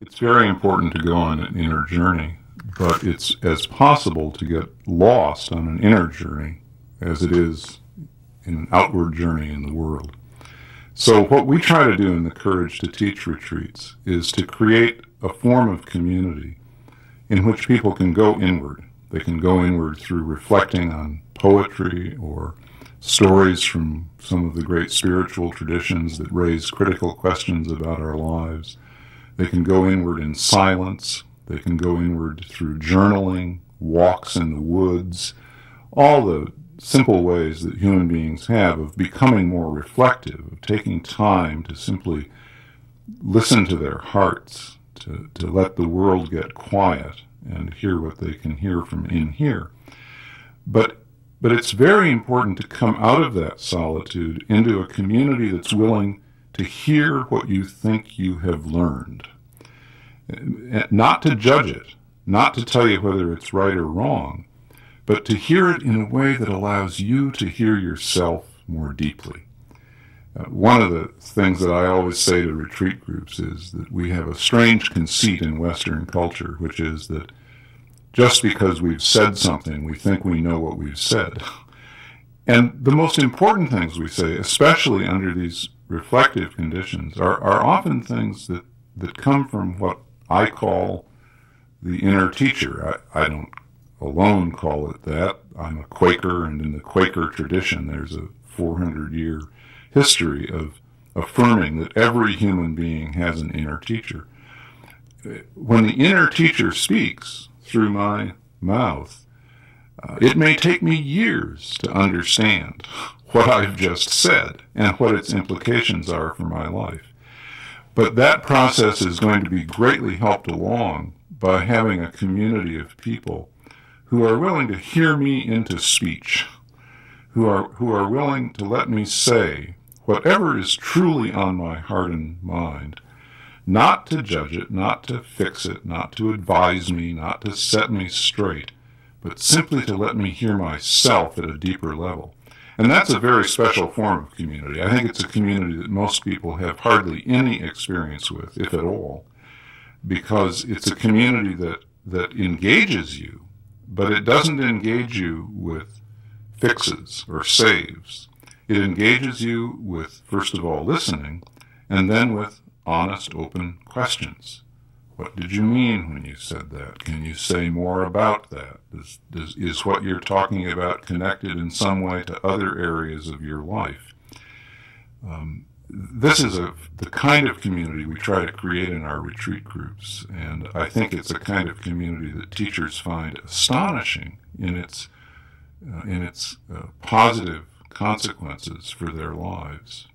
It's very important to go on an inner journey, but it's as possible to get lost on an inner journey as it is in an outward journey in the world. So what we try to do in the Courage to Teach retreats is to create a form of community in which people can go inward. They can go inward through reflecting on poetry or stories from some of the great spiritual traditions that raise critical questions about our lives. They can go inward in silence. They can go inward through journaling, walks in the woods, all the simple ways that human beings have of becoming more reflective, of taking time to simply listen to their hearts, to let the world get quiet and hear what they can hear from in here. But it's very important to come out of that solitude into a community that's willing to hear what you think you have learned. Not to judge it, not to tell you whether it's right or wrong, but to hear it in a way that allows you to hear yourself more deeply. One of the things that I always say to retreat groups is that we have a strange conceit in Western culture, which is that just because we've said something, we think we know what we've said. And the most important things we say, especially under these reflective conditions, are often things that come from what I call the inner teacher. I don't alone call it that. I'm a Quaker, and in the Quaker tradition, there's a 400-year history of affirming that every human being has an inner teacher. When the inner teacher speaks through my mouth, it may take me years to understand what I've just said and what its implications are for my life. But that process is going to be greatly helped along by having a community of people who are willing to hear me into speech, who are willing to let me say whatever is truly on my heart and mind, not to judge it, not to fix it, not to advise me, not to set me straight, but simply to let me hear myself at a deeper level. And that's a very special form of community. I think it's a community that most people have hardly any experience with, if at all, because it's a community that engages you, but it doesn't engage you with fixes or saves. It engages you with, first of all, listening, and then with honest, open questions. What did you mean when you said that? Can you say more about that? Is what you're talking about connected in some way to other areas of your life? This is the kind of community we try to create in our retreat groups, and I think it's a kind of community that teachers find astonishing in its positive consequences for their lives.